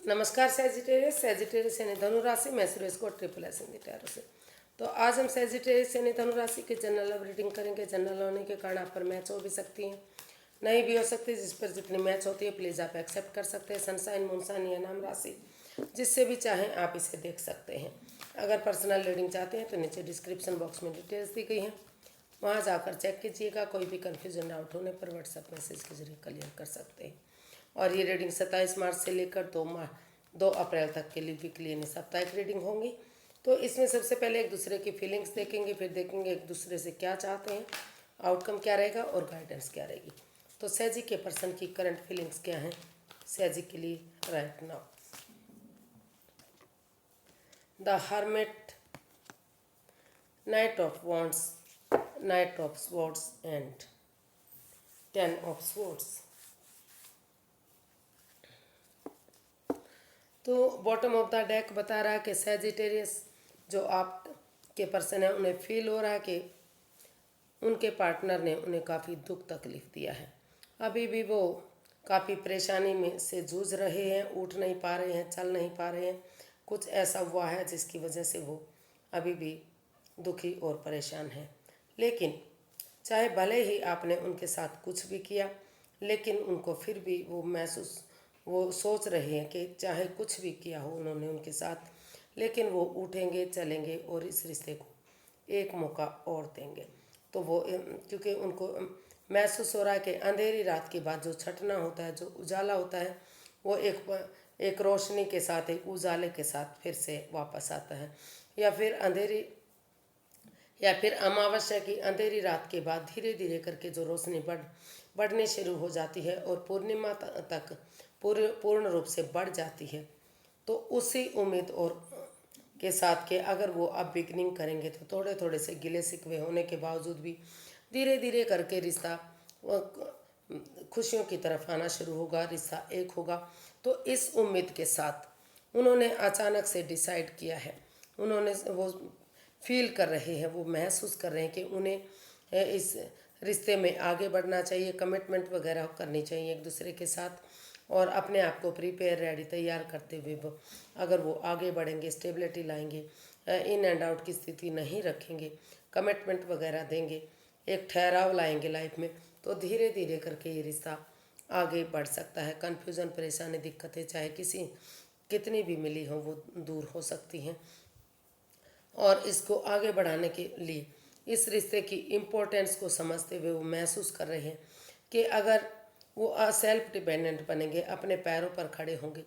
नमस्कार Sagittarius. Sagittarius यानी धनु राशि। मैं सुरेश को ट्रिपल एस हिंदी टैरो से। तो आज हम सेजिटेरियस यानी धनु राशि की जनरल लव रीडिंग करेंगे। जनरल होने के कारण आप पर मैच हो भी सकती हैं, नहीं भी हो सकती। जिस पर जितनी मैच होती है प्लीज़ आप एक्सेप्ट कर सकते हैं। सनसाइन मूनसाइन या नाम राशि जिससे भी चाहें आप इसे देख सकते हैं। अगर पर्सनल रीडिंग चाहते हैं तो नीचे डिस्क्रिप्शन बॉक्स में डिटेल्स दी गई हैं, वहाँ जाकर चेक कीजिएगा। कोई भी कन्फ्यूजन डाउट होने पर व्हाट्सएप मैसेज के जरिए क्लियर कर सकते हैं। और ये रीडिंग 27 मार्च से लेकर 2 अप्रैल तक के लिए वीकली यानी साप्ताहिक रीडिंग होंगी। तो इसमें सबसे पहले एक दूसरे की फीलिंग्स देखेंगे, फिर देखेंगे एक दूसरे से क्या चाहते हैं, आउटकम क्या रहेगा और गाइडेंस क्या रहेगी। तो सैजी के पर्सन की करंट फीलिंग्स क्या हैं सैजी के लिए right now. The hermit, night of wands, night of swords and 10 of swords. तो बॉटम ऑफ द डेक बता रहा है कि सैजिटेरियस जो आप के पर्सन है उन्हें फील हो रहा है कि उनके पार्टनर ने उन्हें काफ़ी दुख तकलीफ दिया है। अभी भी वो काफ़ी परेशानी में से जूझ रहे हैं, उठ नहीं पा रहे हैं, चल नहीं पा रहे हैं। कुछ ऐसा हुआ है जिसकी वजह से वो अभी भी दुखी और परेशान हैं। लेकिन चाहे भले ही आपने उनके साथ कुछ भी किया, लेकिन उनको फिर भी वो सोच रहे हैं कि चाहे कुछ भी किया हो उन्होंने उनके साथ, लेकिन वो उठेंगे चलेंगे और इस रिश्ते को एक मौका और देंगे। तो वो क्योंकि उनको महसूस हो रहा है कि अंधेरी रात के बाद जो छटना होता है, जो उजाला होता है, वो एक रोशनी के साथ, एक उजाले के साथ फिर से वापस आता है। या फिर अमावस्या की अंधेरी रात के बाद धीरे धीरे करके जो रोशनी बढ़नी शुरू हो जाती है और पूर्णिमा तक पूर्ण रूप से बढ़ जाती है। तो उसी उम्मीद और के साथ के अगर वो अब बिगनिंग करेंगे तो थोड़े थोड़े से गिले शिकवे होने के बावजूद भी धीरे धीरे करके रिश्ता खुशियों की तरफ आना शुरू होगा, रिश्ता एक होगा। तो इस उम्मीद के साथ उन्होंने अचानक से डिसाइड किया है, उन्होंने वो फील कर रहे हैं, वो महसूस कर रहे हैं कि उन्हें इस रिश्ते में आगे बढ़ना चाहिए, कमिटमेंट वगैरह करनी चाहिए एक दूसरे के साथ। और अपने आप को प्रिपेयर रेडी तैयार करते हुए वो अगर वो आगे बढ़ेंगे, स्टेबिलिटी लाएंगे, इन एंड आउट की स्थिति नहीं रखेंगे, कमिटमेंट वगैरह देंगे, एक ठहराव लाएंगे लाइफ में, तो धीरे धीरे करके ये रिश्ता आगे बढ़ सकता है। कन्फ्यूज़न, परेशानी, दिक्कतें चाहे कितनी भी मिली हो वो दूर हो सकती हैं। और इसको आगे बढ़ाने के लिए इस रिश्ते की इम्पोर्टेंस को समझते हुए वो महसूस कर रहे हैं कि अगर वो सेल्फ डिपेंडेंट बनेंगे, अपने पैरों पर खड़े होंगे,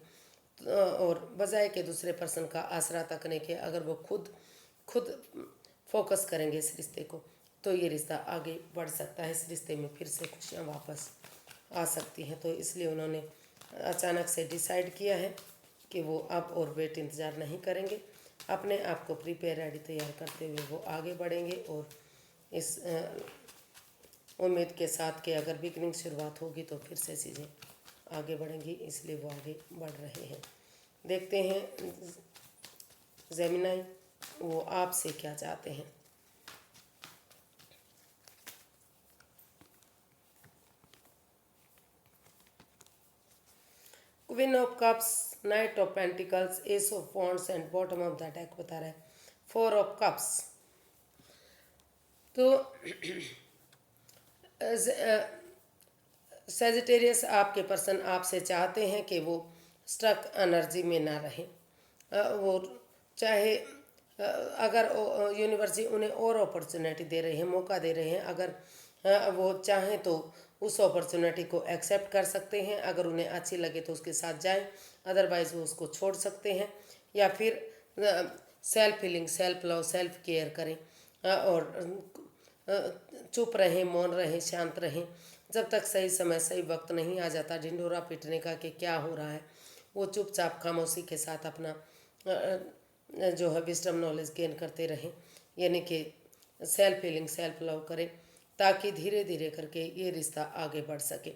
और बजाय के दूसरे पर्सन का आसरा तकने के अगर वो खुद फोकस करेंगे इस रिश्ते को, तो ये रिश्ता आगे बढ़ सकता है। इस रिश्ते में फिर से खुशियाँ वापस आ सकती हैं। तो इसलिए उन्होंने अचानक से डिसाइड किया है कि वो अब और वेट इंतज़ार नहीं करेंगे, अपने आप को प्रिपेयर रेडी तैयार करते हुए वो आगे बढ़ेंगे। और इस उम्मीद के साथ कि अगर बिगनिंग शुरुआत होगी तो फिर से चीज़ें आगे बढ़ेंगी, इसलिए वो आगे बढ़ रहे हैं। देखते हैं जेमिनाई वो आपसे क्या चाहते हैं। Queen of cups, night of pentacles, S of wands and bottom of the deck बता रहा है 4 ऑफ कप्स। तो सेजिटेरियस आपके पर्सन आपसे चाहते हैं कि वो स्ट्रक एनर्जी में ना रहें। वो चाहे अगर यूनिवर्स उन्हें और अपॉर्चुनिटी दे रही है, मौका दे रहे हैं, अगर वो चाहें तो उस अपॉर्चुनिटी को एक्सेप्ट कर सकते हैं। अगर उन्हें अच्छी लगे तो उसके साथ जाएं, अदरवाइज़ वो उसको छोड़ सकते हैं। या फिर self healing, self love, self care करें, और चुप रहें, मौन रहें, शांत रहें। जब तक सही समय, सही वक्त नहीं आ जाता ढिंढोरा पीटने का कि क्या हो रहा है, वो चुपचाप खामोशी के साथ अपना जो है विजडम नॉलेज गेन करते रहें, यानी कि सेल्फ हीलिंग, सेल्फ लव करें, ताकि धीरे धीरे करके ये रिश्ता आगे बढ़ सके।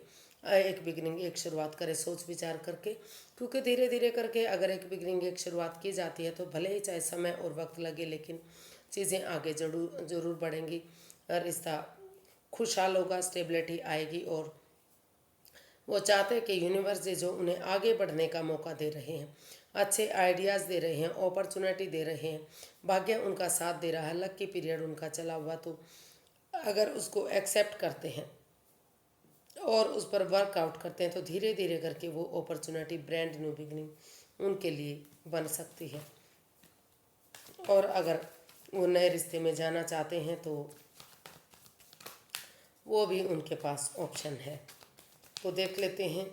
एक बिगनिंग, एक शुरुआत करें सोच विचार करके, क्योंकि धीरे धीरे करके अगर एक बिगनिंग, एक शुरुआत की जाती है तो भले ही चाहे समय और वक्त लगे, लेकिन चीज़ें आगे जरूर ज़रूर बढ़ेंगी, रिश्ता खुशहाल होगा, स्टेबिलिटी आएगी और वो चाहते हैं कि यूनिवर्स जो उन्हें आगे बढ़ने का मौका दे रहे हैं, अच्छे आइडियाज़ दे रहे हैं, अपॉर्चुनिटी दे रहे हैं, भाग्य उनका साथ दे रहा है, लकी पीरियड उनका चला हुआ। तो अगर उसको एक्सेप्ट करते हैं और उस पर वर्कआउट करते हैं तो धीरे धीरे करके वो अपॉर्चुनिटी ब्रांड न्यू बिगनिंग उनके लिए बन सकती है। और अगर वो नए रिश्ते में जाना चाहते हैं तो वो भी उनके पास ऑप्शन है। तो देख लेते हैं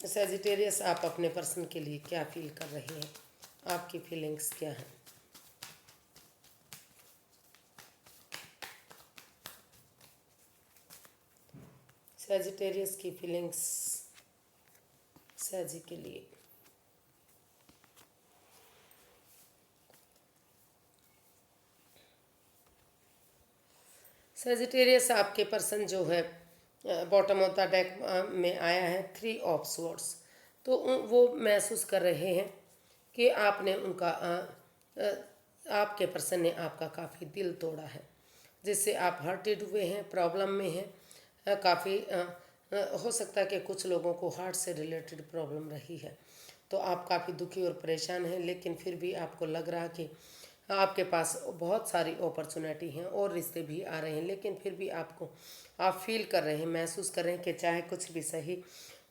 सैजिटेरियस, आप अपने पर्सन के लिए क्या फील कर रहे हैं, आपकी फीलिंग्स क्या हैं। सैजिटेरियस की फीलिंग्स सैजी के लिए। सैजिटेरियस, आपके पर्सन जो है बॉटम ऑफ द डेक में आया है 3 ऑफ स्वॉर्ड्स। तो वो महसूस कर रहे हैं कि आपने उनका आपके पर्सन ने आपका काफ़ी दिल तोड़ा है, जिससे आप हर्टेड हुए हैं, प्रॉब्लम में हैं। काफ़ी हो सकता है कि कुछ लोगों को हार्ट से रिलेटेड प्रॉब्लम रही है, तो आप काफ़ी दुखी और परेशान हैं। लेकिन फिर भी आपको लग रहा कि आपके पास बहुत सारी अपॉर्चुनिटी हैं और रिश्ते भी आ रहे हैं, लेकिन फिर भी आप फील कर रहे हैं, महसूस कर रहे हैं कि चाहे कुछ भी सही,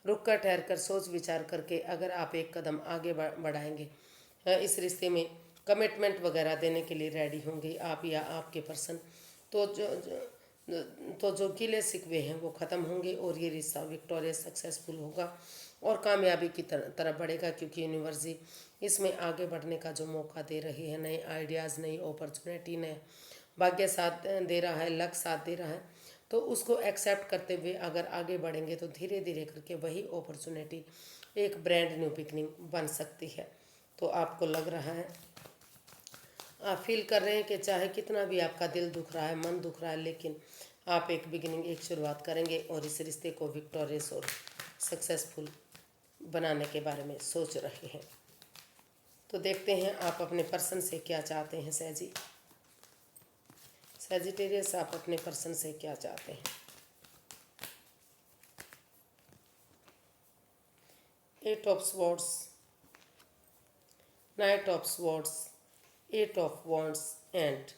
रुक कर ठहर कर सोच विचार करके अगर आप एक कदम आगे बढ़ाएंगे, इस रिश्ते में कमिटमेंट वगैरह देने के लिए रेडी होंगे आप या आपके पर्सन, तो जो गिले शिकवे हैं वो ख़त्म होंगे और ये रिश्ता विक्टोरियस सक्सेसफुल होगा और कामयाबी की तरफ बढ़ेगा, क्योंकि यूनिवर्सिटी इसमें आगे बढ़ने का जो मौका दे रही है, नए आइडियाज़, नई अपॉर्चुनिटी, नए भाग्य साथ दे रहा है, लक साथ दे रहा है। तो उसको एक्सेप्ट करते हुए अगर आगे बढ़ेंगे तो धीरे धीरे करके वही अपॉर्चुनिटी एक ब्रांड न्यू बिगनिंग बन सकती है। तो आपको लग रहा है, आप फील कर रहे हैं कि चाहे कितना भी आपका दिल दुख रहा है, मन दुख रहा है, लेकिन आप एक बिगिनिंग, एक शुरुआत करेंगे और इस रिश्ते को विक्टोरियस और सक्सेसफुल बनाने के बारे में सोच रहे हैं। तो देखते हैं आप अपने पर्सन से क्या चाहते हैं। सैजिटेरियस, आप अपने पर्सन से क्या चाहते हैं। 8 of swords, night of swords, 8 of wands and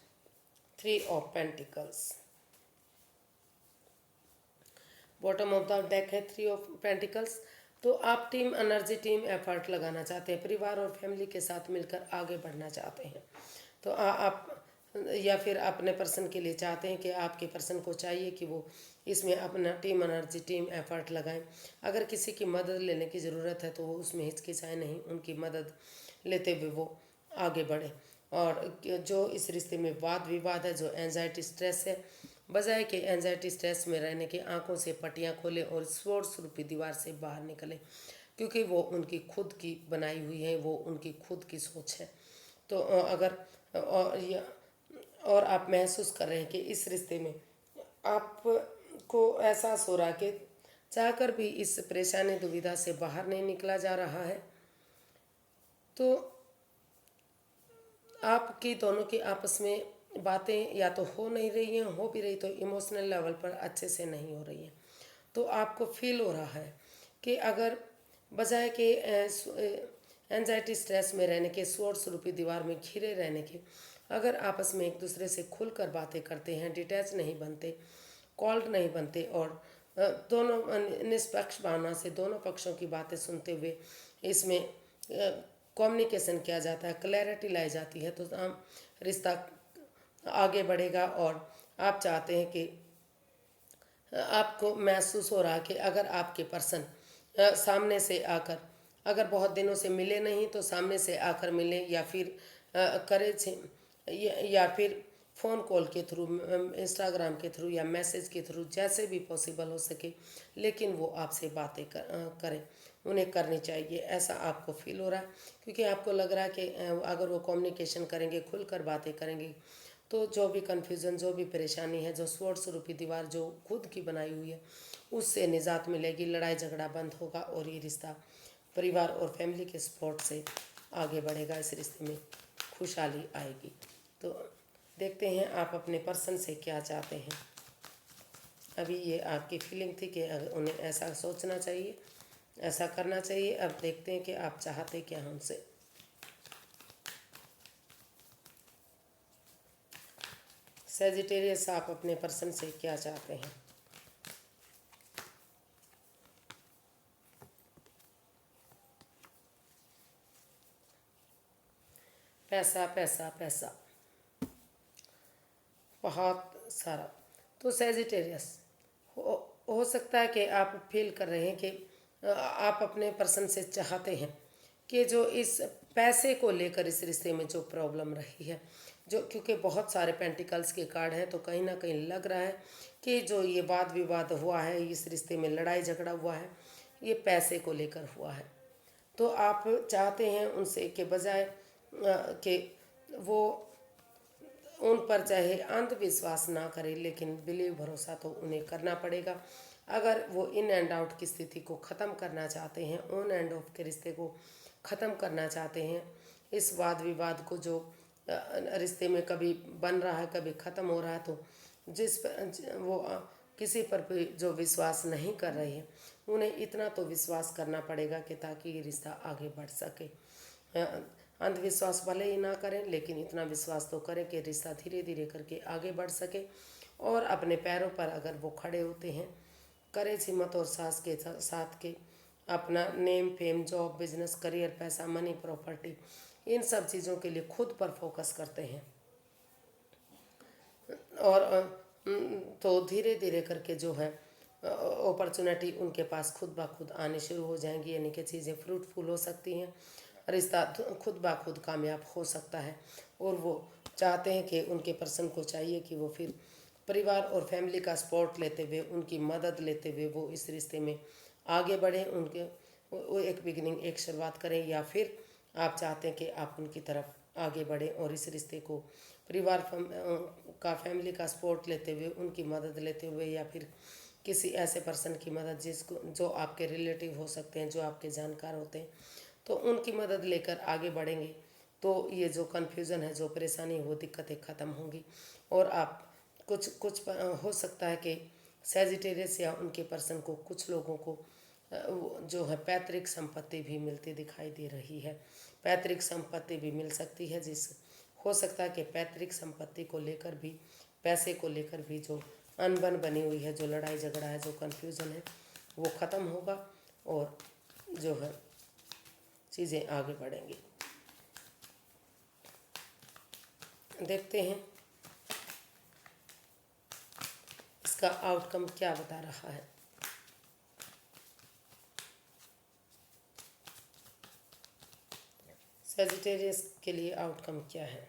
3 of pentacles. Bottom of the deck है 3 ऑफ पेंटिकल्स। तो आप टीम एनर्जी, टीम एफर्ट लगाना चाहते हैं, परिवार और फैमिली के साथ मिलकर आगे बढ़ना चाहते हैं। तो आप या फिर अपने पर्सन के लिए चाहते हैं कि आपके पर्सन को चाहिए कि वो इसमें अपना टीम एनर्जी, टीम एफर्ट लगाएं। अगर किसी की मदद लेने की ज़रूरत है तो वो उसमें हिचकिचाए नहीं, उनकी मदद लेते हुए वो आगे बढ़े। और जो इस रिश्ते में वाद विवाद है, जो एंजाइटी स्ट्रेस है, बजाय कि एंजाइटी स्ट्रेस में रहने के आंखों से पट्टियां खोले और स्वॉर्ड्स रूपी दीवार से बाहर निकले, क्योंकि वो उनकी खुद की बनाई हुई है, वो उनकी खुद की सोच है। तो अगर और आप महसूस कर रहे हैं कि इस रिश्ते में आपको एहसास हो रहा है कि चाहकर भी इस परेशानी दुविधा से बाहर नहीं निकला जा रहा है। तो आपकी दोनों की आपस में बातें या तो हो नहीं रही हैं, हो भी रही तो इमोशनल लेवल पर अच्छे से नहीं हो रही हैं। तो आपको फील हो रहा है कि अगर बजाय के एंजाइटी स्ट्रेस में रहने के, स्वॉर्ड्स रूपी दीवार में घिरे रहने के, अगर आपस में एक दूसरे से खुलकर बातें करते हैं, डिटैच नहीं बनते, कॉल्ड नहीं बनते और दोनों निष्पक्ष भावना से दोनों पक्षों की बातें सुनते हुए इसमें कम्युनिकेशन किया जाता है, क्लैरिटी लाई जाती है, तो रिश्ता आगे बढ़ेगा। और आप चाहते हैं कि आपको महसूस हो रहा है कि अगर आपके पर्सन सामने से आकर, अगर बहुत दिनों से मिले नहीं तो सामने से आकर मिले, या फिर करे या फिर फ़ोन कॉल के थ्रू, इंस्टाग्राम के थ्रू या मैसेज के थ्रू, जैसे भी पॉसिबल हो सके, लेकिन वो आपसे बातें करें, उन्हें करनी चाहिए, ऐसा आपको फील हो रहा है। क्योंकि आपको लग रहा है कि अगर वो कम्युनिकेशन करेंगे, खुलकर बातें करेंगे, तो जो भी कन्फ्यूज़न, जो भी परेशानी है, जो स्वॉर्ड्स रूपी दीवार जो खुद की बनाई हुई है, उससे निजात मिलेगी, लड़ाई झगड़ा बंद होगा और ये रिश्ता परिवार और फैमिली के सपोर्ट से आगे बढ़ेगा, इस रिश्ते में खुशहाली आएगी। तो देखते हैं आप अपने पर्सन से क्या चाहते हैं, अभी ये आपकी फीलिंग थी कि उन्हें ऐसा सोचना चाहिए, ऐसा करना चाहिए। अब देखते हैं कि आप चाहते क्या हैं उनसे। सैजिटेरियस, आप अपने पर्सन से क्या चाहते हैं? पैसा पैसा पैसा, बहुत सारा। तो सैजिटेरियस, हो सकता है कि आप फील कर रहे हैं कि आप अपने पर्सन से चाहते हैं कि जो इस पैसे को लेकर इस रिश्ते में जो प्रॉब्लम रही है, जो क्योंकि बहुत सारे पेंटिकल्स के कार्ड हैं, तो कहीं ना कहीं लग रहा है कि जो ये वाद विवाद हुआ है, इस रिश्ते में लड़ाई झगड़ा हुआ है, ये पैसे को लेकर हुआ है। तो आप चाहते हैं उनसे के बजाय कि वो उन पर चाहे अंधविश्वास ना करें, लेकिन बिलीव भरोसा तो उन्हें करना पड़ेगा। अगर वो इन एंड आउट की स्थिति को ख़त्म करना चाहते हैं, ऑन एंड ऑफ के रिश्ते को ख़त्म करना चाहते हैं, इस वाद विवाद को जो रिश्ते में कभी बन रहा है कभी ख़त्म हो रहा है, तो वो किसी पर भी जो विश्वास नहीं कर रहे हैं, उन्हें इतना तो विश्वास करना पड़ेगा कि ताकि ये रिश्ता आगे बढ़ सके। अंधविश्वास भले ही ना करें, लेकिन इतना विश्वास तो करें कि रिश्ता धीरे धीरे करके आगे बढ़ सके। और अपने पैरों पर अगर वो खड़े होते हैं, करेज हिम्मत और साहस के साथ के अपना name fame job business career पैसा मनी प्रॉपर्टी इन सब चीज़ों के लिए खुद पर फोकस करते हैं, और तो धीरे धीरे करके जो है अपॉर्चुनिटी उनके पास खुद ब खुद आने शुरू हो जाएंगी, यानी कि चीज़ें फ्रूटफुल हो सकती हैं, रिश्ता खुद ब खुद कामयाब हो सकता है। और वो चाहते हैं कि उनके पर्सन को चाहिए कि वो फिर परिवार और फैमिली का सपोर्ट लेते हुए, उनकी मदद लेते हुए वो इस रिश्ते में आगे बढ़ें, उनके वो एक बिगिनिंग एक शुरुआत करें, या फिर आप चाहते हैं कि आप उनकी तरफ आगे बढ़ें और इस रिश्ते को परिवार का फैमिली का सपोर्ट लेते हुए, उनकी मदद लेते हुए, या फिर किसी ऐसे पर्सन की मदद जिसको जो आपके रिलेटिव हो सकते हैं, जो आपके जानकार होते हैं, तो उनकी मदद लेकर आगे बढ़ेंगे। तो ये जो कन्फ्यूज़न है, जो परेशानी, वो दिक्कतें ख़त्म होंगी। और आप कुछ कुछ हो सकता है कि सैजिटेरियस या उनके पर्सन को, कुछ लोगों को जो है पैतृक संपत्ति भी मिलती दिखाई दे रही है। पैतृक संपत्ति भी मिल सकती है, जिस हो सकता है कि पैतृक संपत्ति को लेकर भी, पैसे को लेकर भी जो अनबन बनी हुई है, जो लड़ाई झगड़ा है, जो कन्फ्यूज़न है, वो ख़त्म होगा और जो है चीज़ें आगे बढ़ेंगी। देखते हैं इसका आउटकम क्या बता रहा है। सैजिटेरियस के लिए आउटकम क्या है?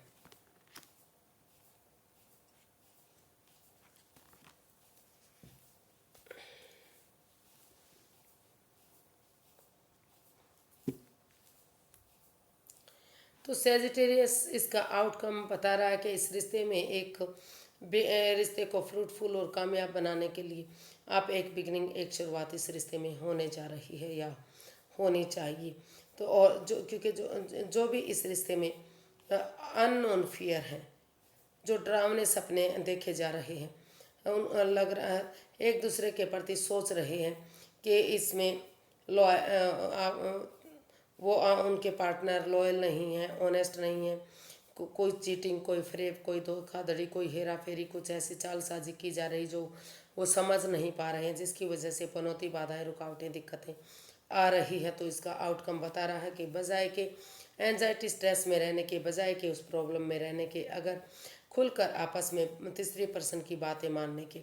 तो सैजिटेरियस इसका आउटकम बता रहा है कि इस रिश्ते में रिश्ते को फ्रूटफुल और कामयाब बनाने के लिए आप एक बिगनिंग एक शुरुआत इस रिश्ते में होने जा रही है या होनी चाहिए। तो और जो क्योंकि जो भी इस रिश्ते में अननोन फियर है, जो डरावने सपने देखे जा रहे हैं, लग रहा है एक दूसरे के प्रति सोच रहे हैं कि इसमें लॉ वो उनके पार्टनर लॉयल नहीं है, ऑनेस्ट नहीं है, कोई चीटिंग, कोई फ्रेब, कोई धोखाधड़ी, कोई हेरा फेरी, कुछ ऐसी चालसाजी की जा रही जो वो समझ नहीं पा रहे हैं, जिसकी वजह से पनौती बाधाएं रुकावटें दिक्कतें आ रही है। तो इसका आउटकम बता रहा है कि बजाय के एंजाइटी स्ट्रेस में रहने के, बजाय के उस प्रॉब्लम में रहने के, अगर खुलकर आपस में तीसरे पर्सन की बातें मानने के,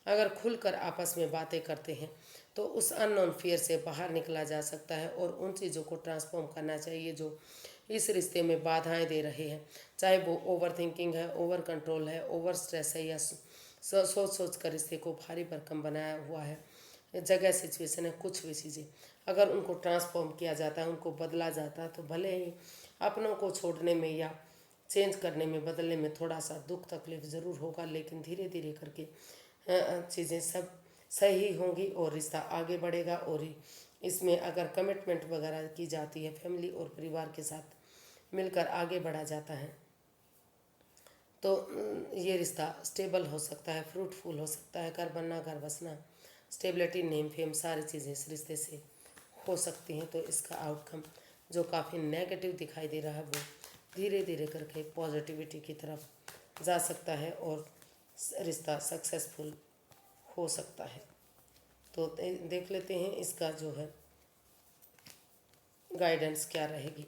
अगर खुलकर आपस में बातें करते हैं, तो उस अननोन फियर से बाहर निकला जा सकता है और उन चीज़ों को ट्रांसफॉर्म करना चाहिए जो इस रिश्ते में बाधाएं दे रहे हैं। चाहे वो ओवर थिंकिंग है, ओवर कंट्रोल है, ओवर स्ट्रेस है, या सोच सोच कर रिश्ते को भारी भरकम बनाया हुआ है, जगह सिचुएशन है, कुछ भी चीज़ें अगर उनको ट्रांसफॉर्म किया जाता है, उनको बदला जाता है, तो भले ही अपनों को छोड़ने में या चेंज करने में, बदलने में थोड़ा सा दुख तकलीफ ज़रूर होगा, लेकिन धीरे धीरे करके चीज़ें सब सही होंगी और रिश्ता आगे बढ़ेगा। और इसमें अगर कमिटमेंट वगैरह की जाती है, फैमिली और परिवार के साथ मिलकर आगे बढ़ा जाता है, तो ये रिश्ता स्टेबल हो सकता है, फ्रूटफुल हो सकता है, घर बनना, घर बसना, स्टेबिलिटी, नेम फेम, सारी चीज़ें इस रिश्ते से हो सकती हैं। तो इसका आउटकम जो काफ़ी नेगेटिव दिखाई दे रहा है वो धीरे धीरे करके पॉजिटिविटी की तरफ जा सकता है और रिश्ता सक्सेसफुल हो सकता है। तो देख लेते हैं इसका जो है गाइडेंस क्या रहेगी।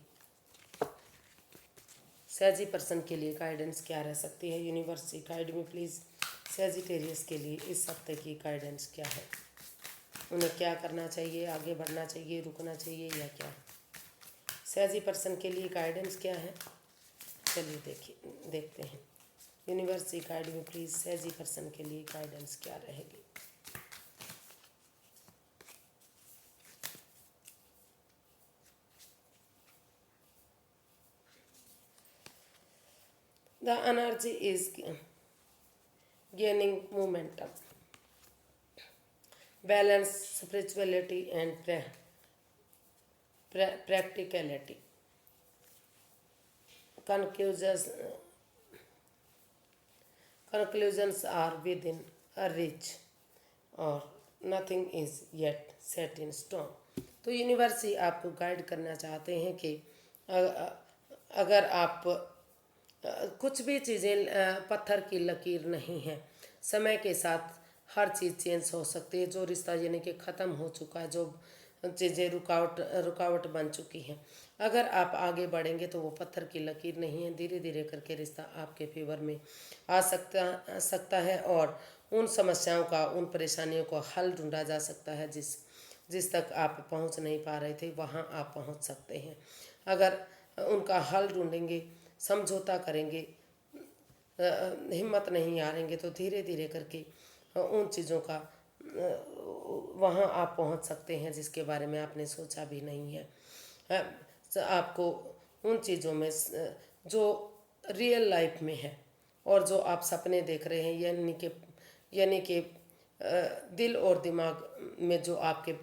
सैजी पर्सन के लिए गाइडेंस क्या रह सकती है। यूनिवर्स गाइड में प्लीज़ सैजिटेरियस के लिए इस हफ्ते की गाइडेंस क्या है। उन्हें क्या करना चाहिए, आगे बढ़ना चाहिए, रुकना चाहिए या क्या। सैजी पर्सन के लिए गाइडेंस क्या है, चलिए देखते हैं। यूनिवर्स गाइड में प्लीज़ सैजी पर्सन के लिए गाइडेंस क्या रहेगी। The energy is gaining momentum, balance, spirituality and practicality. Conclusions are within a reach और nothing is yet set in stone. तो यूनिवर्स ही आपको गाइड करना चाहते हैं कि अगर आप कुछ भी चीज़ें पत्थर की लकीर नहीं है, समय के साथ हर चीज़ चेंज हो सकती है। जो रिश्ता यानी कि ख़त्म हो चुका है, जो चीज़ें रुकावट बन चुकी हैं, अगर आप आगे बढ़ेंगे तो वो पत्थर की लकीर नहीं है। धीरे धीरे करके रिश्ता आपके फेवर में आ सकता है और उन समस्याओं का, उन परेशानियों को हल ढूंढा जा सकता है जिस तक आप पहुंच नहीं पा रहे थे, वहां आप पहुंच सकते हैं। अगर उनका हल ढूंढेंगे, समझौता करेंगे, हिम्मत नहीं हारेंगे तो धीरे धीरे करके उन चीज़ों का वहाँ आप पहुँच सकते हैं जिसके बारे में आपने सोचा भी नहीं है। आपको उन चीज़ों में जो रियल लाइफ में है और जो आप सपने देख रहे हैं, यानी कि दिल और दिमाग में जो आपके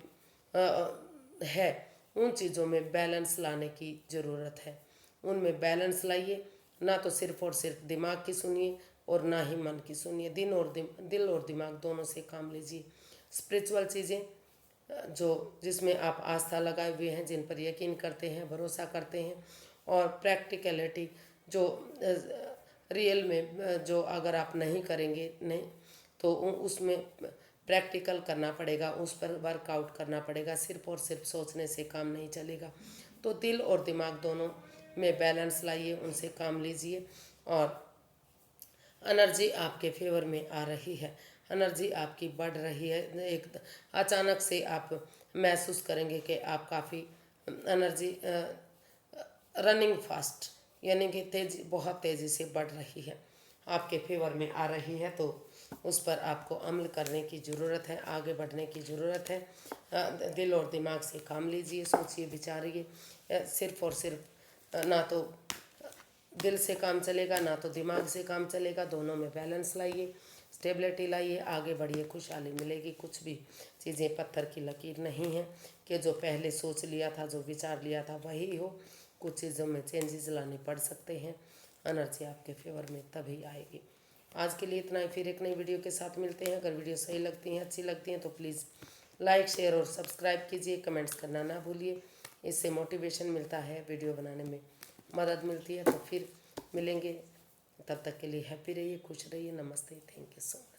है, उन चीज़ों में बैलेंस लाने की ज़रूरत है। उनमें बैलेंस लाइए, ना तो सिर्फ और सिर्फ दिमाग की सुनिए और ना ही मन की सुनिए। दिल और दिमाग दोनों से काम लीजिए। स्पिरिचुअल चीज़ें जो जिसमें आप आस्था लगाए हुए हैं, जिन पर यकीन करते हैं, भरोसा करते हैं, और प्रैक्टिकलिटी जो रियल में जो अगर आप नहीं करेंगे नहीं तो उसमें प्रैक्टिकल करना पड़ेगा, उस पर वर्कआउट करना पड़ेगा। सिर्फ और सिर्फ सोचने से काम नहीं चलेगा। तो दिल और दिमाग दोनों में बैलेंस लाइए, उनसे काम लीजिए और एनर्जी आपके फेवर में आ रही है, एनर्जी आपकी बढ़ रही है। एक अचानक से आप महसूस करेंगे कि आप काफ़ी एनर्जी रनिंग फास्ट यानी कि बहुत तेज़ी से बढ़ रही है, आपके फेवर में आ रही है। तो उस पर आपको अमल करने की ज़रूरत है, आगे बढ़ने की ज़रूरत है। दिल और दिमाग से काम लीजिए, सोचिए, विचारिए। सिर्फ और सिर्फ ना तो दिल से काम चलेगा ना तो दिमाग से काम चलेगा, दोनों में बैलेंस लाइए, स्टेबिलिटी लाइए, आगे बढ़िए, खुशहाली मिलेगी। कुछ भी चीज़ें पत्थर की लकीर नहीं है कि जो पहले सोच लिया था, जो विचार लिया था वही हो। कुछ चीज़ों में चेंजेस लाने पड़ सकते हैं, एनर्जी आपके फेवर में तभी आएगी। आज के लिए इतना ही, फिर एक नई वीडियो के साथ मिलते हैं। अगर वीडियो सही लगती हैं, अच्छी लगती हैं तो प्लीज़ लाइक, शेयर और सब्सक्राइब कीजिए। कमेंट्स करना ना भूलिए, इससे मोटिवेशन मिलता है, वीडियो बनाने में मदद मिलती है। तो फिर मिलेंगे, तब तक के लिए हैप्पी रहिए, खुश रहिए। नमस्ते, थैंक यू सो मच।